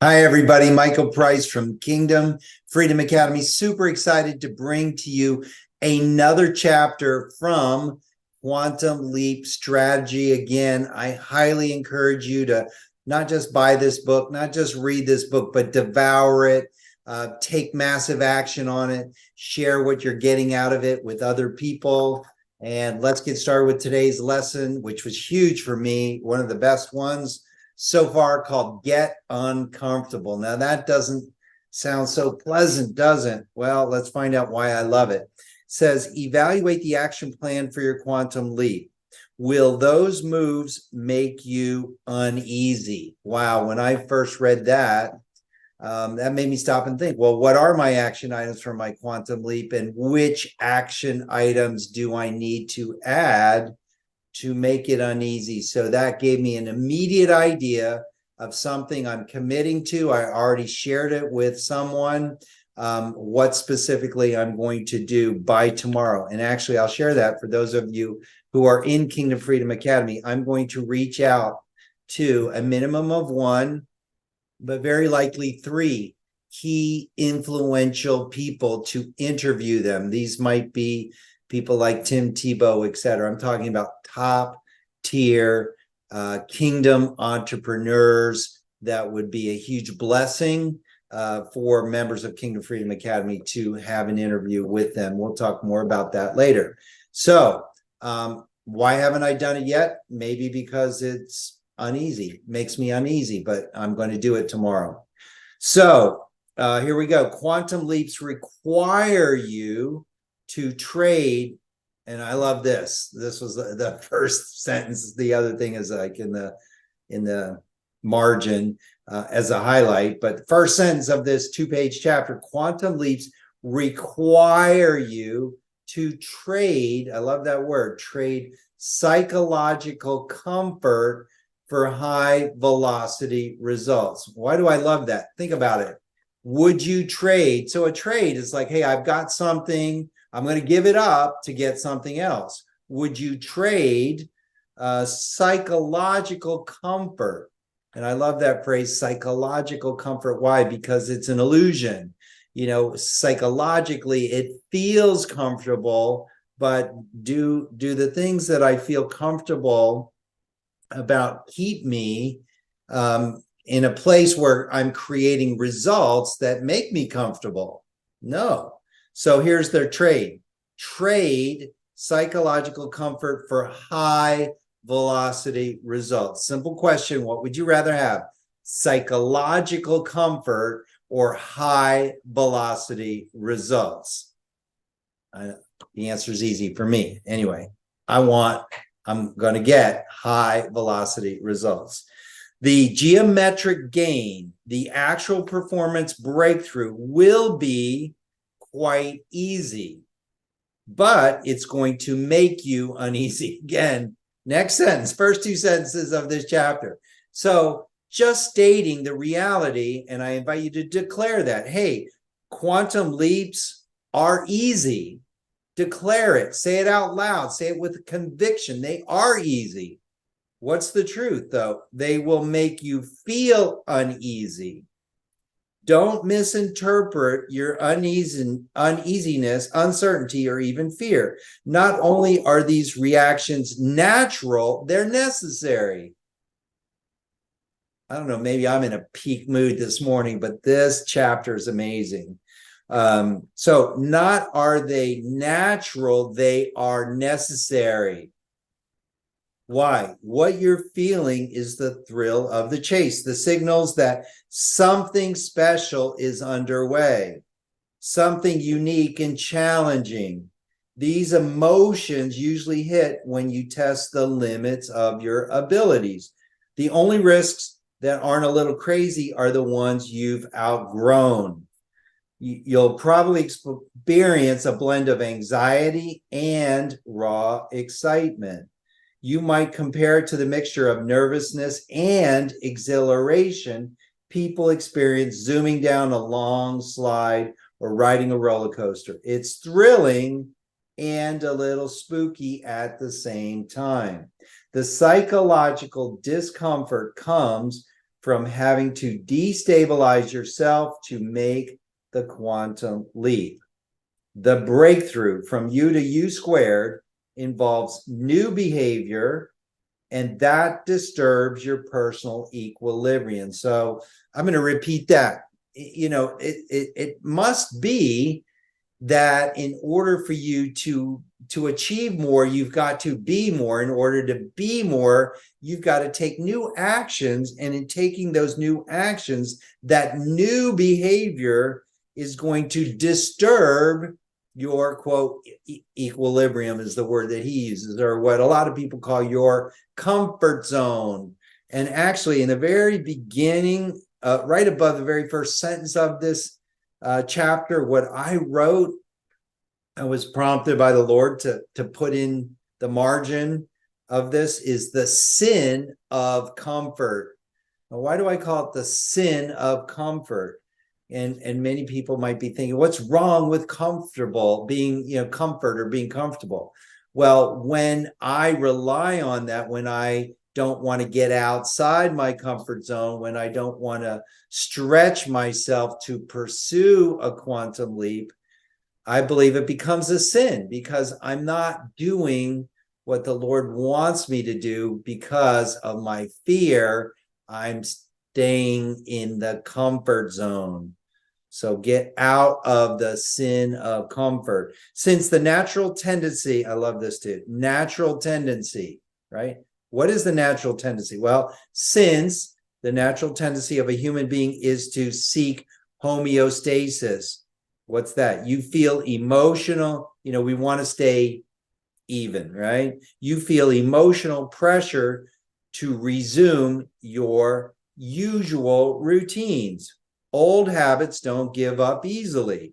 Hi, everybody. Michael Price from Kingdom Freedom Academy. Super excited to bring to you another chapter from Quantum Leap Strategy. Again, I highly encourage you to not just buy this book, not just read this book, but devour it, take massive action on it, share what you're getting out of it with other people. And let's get started with today's lesson, which was huge for me, one of the best ones so far, called Get Uncomfortable. Now that doesn't sound so pleasant, doesn't? Well, let's find out why I love it. It says, evaluate the action plan for your quantum leap. Will those moves make you uneasy? Wow, when I first read that, that made me stop and think, well, what are my action items for my quantum leap, and which action items do I need to add to make it uneasy? So that gave me an immediate idea of something I'm committing to. I already shared it with someone, what specifically I'm going to do by tomorrow. And actually, I'll share that for those of you who are in Kingdom Freedom Academy. I'm going to reach out to a minimum of one, but very likely three key influential people to interview them. These might be people like Tim Tebow, et cetera. I'm talking about top tier kingdom entrepreneurs. That would be a huge blessing for members of Kingdom Freedom Academy to have an interview with them. We'll talk more about that later. So why haven't I done it yet? Maybe because it's uneasy, makes me uneasy, but I'm going to do it tomorrow. So here we go. Quantum leaps require you to trade, and I love this. This was the first sentence. The other thing is like in the margin as a highlight. But the first sentence of this 2-page chapter: quantum leaps require you to trade. I love that word, trade psychological comfort for high velocity results. Why do I love that? Think about it. Would you trade? So a trade is like, hey, I've got something, I'm going to give it up to get something else. Would you trade psychological comfort? And I love that phrase, psychological comfort. Why? Because it's an illusion. You know, psychologically, it feels comfortable, but do the things that I feel comfortable about keep me in a place where I'm creating results that make me comfortable? No. So here's their trade. Trade psychological comfort for high velocity results. Simple question. What would you rather have? Psychological comfort or high velocity results? The answer is easy for me. Anyway, I'm going to get high velocity results. The geometric gain, the actual performance breakthrough, will be quite easy, but it's going to make you uneasy. Again, next sentence, first two sentences of this chapter. So just stating the reality, and I invite you to declare that, hey, quantum leaps are easy. Declare it, say it out loud, say it with conviction. They are easy. What's the truth, though? They will make you feel uneasy. Don't misinterpret your uneasiness, uncertainty, or even fear. Not only are these reactions natural, they're necessary. I don't know, maybe I'm in a peak mood this morning, but this chapter is amazing. So not are they natural, they are necessary. Why? What you're feeling is the thrill of the chase, the signals that something special is underway, something unique and challenging. These emotions usually hit when you test the limits of your abilities. The only risks that aren't a little crazy are the ones you've outgrown. You'll probably experience a blend of anxiety and raw excitement. You might compare it to the mixture of nervousness and exhilaration people experience zooming down a long slide or riding a roller coaster. It's thrilling and a little spooky at the same time. The psychological discomfort comes from having to destabilize yourself to make the quantum leap. The breakthrough from U to U squared involves new behavior, and that disturbs your personal equilibrium. So I'm going to repeat that. It must be that in order for you to achieve more, you've got to be more. In order to be more, you've got to take new actions, and in taking those new actions, that new behavior is going to disturb your, quote, equilibrium is the word that he uses, or what a lot of people call your comfort zone. And actually, in the very beginning, right above the very first sentence of this chapter, what I wrote, I was prompted by the Lord to put in the margin of this, is the sin of comfort. Now, why do I call it the sin of comfort? And many people might be thinking, what's wrong with comfortable, being, comfort or being comfortable? Well, when I rely on that, when I don't want to get outside my comfort zone, when I don't want to stretch myself to pursue a quantum leap, I believe it becomes a sin, because I'm not doing what the Lord wants me to do because of my fear. I'm staying in the comfort zone. So get out of the sin of comfort. Since the natural tendency, I love this too, natural tendency, right? What is the natural tendency? Well, since the natural tendency of a human being is to seek homeostasis. What's that? You feel emotional, we want to stay even, right? You feel emotional pressure to resume your usual routines. Old habits don't give up easily.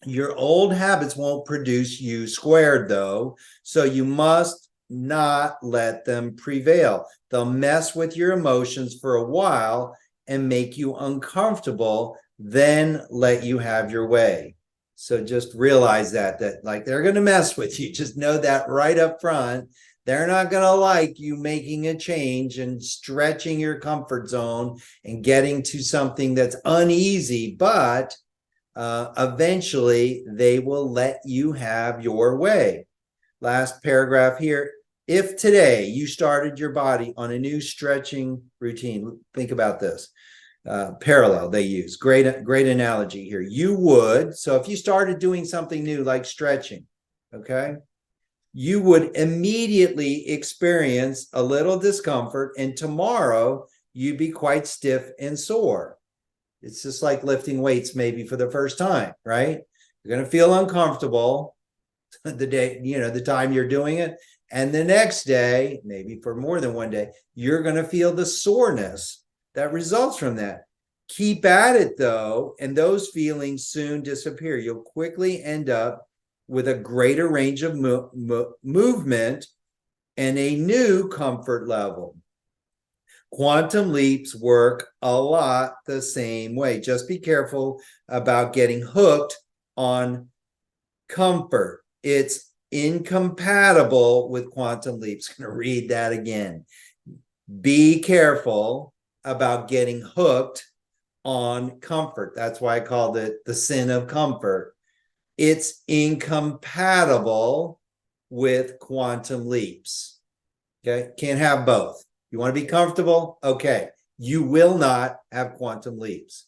Your old habits won't produce U squared, though, so you must not let them prevail. They'll mess with your emotions for a while and make you uncomfortable, then let you have your way. So just realize that like they're going to mess with you. Just know that right up front. They're not going to like you making a change and stretching your comfort zone and getting to something that's uneasy, but eventually they will let you have your way. Last paragraph here. If today you started your body on a new stretching routine, think about this. Parallel they use. Great analogy here. You would, so if you started doing something new like stretching, okay, you would immediately experience a little discomfort, and tomorrow you'd be quite stiff and sore. It's just like lifting weights maybe for the first time, right? You're going to feel uncomfortable the day, the time you're doing it. And the next day, maybe for more than one day, you're going to feel the soreness that results from that. Keep at it, though, and those feelings soon disappear. You'll quickly end up with a greater range of movement and a new comfort level. Quantum leaps work a lot the same way. Just be careful about getting hooked on comfort. It's incompatible with quantum leaps. I'm going to read that again. Be careful about getting hooked on comfort. That's why I called it the sin of comfort. It's incompatible with quantum leaps. Okay, can't have both. You want to be comfortable? Okay, you will not have quantum leaps.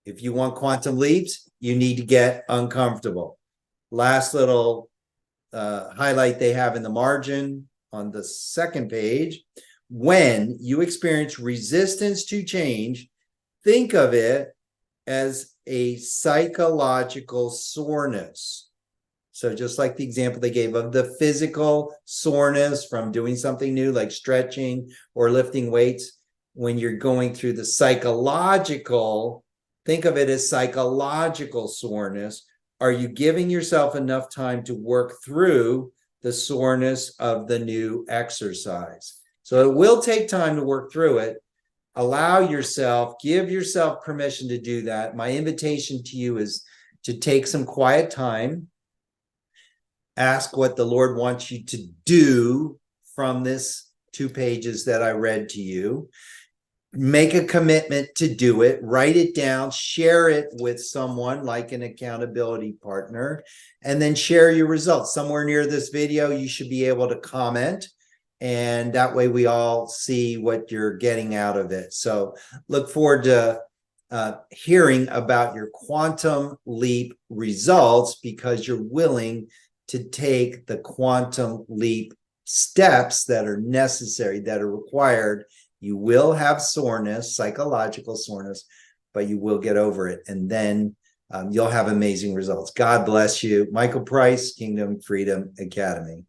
If you want quantum leaps, you need to get uncomfortable. Last little highlight they have in the margin on the second page. When you experience resistance to change, think of it as a psychological soreness. So just like the example they gave of the physical soreness from doing something new, like stretching or lifting weights, when you're going through the psychological, think of it as psychological soreness. Are you giving yourself enough time to work through the soreness of the new exercise? So it will take time to work through it. Allow yourself, give yourself permission to do that. My invitation to you is to take some quiet time. Ask what the Lord wants you to do from this 2 pages that I read to you. make a commitment to do it, write it down, share it with someone like an accountability partner, and then share your results. Somewhere near this video, you should be able to comment, and that way we all see what you're getting out of it. So look forward to hearing about your quantum leap results, because you're willing to take the quantum leap steps that are necessary, that are required. You will have soreness, psychological soreness, but you will get over it. And then you'll have amazing results. God bless you. Michael Price, Kingdom Freedom Academy.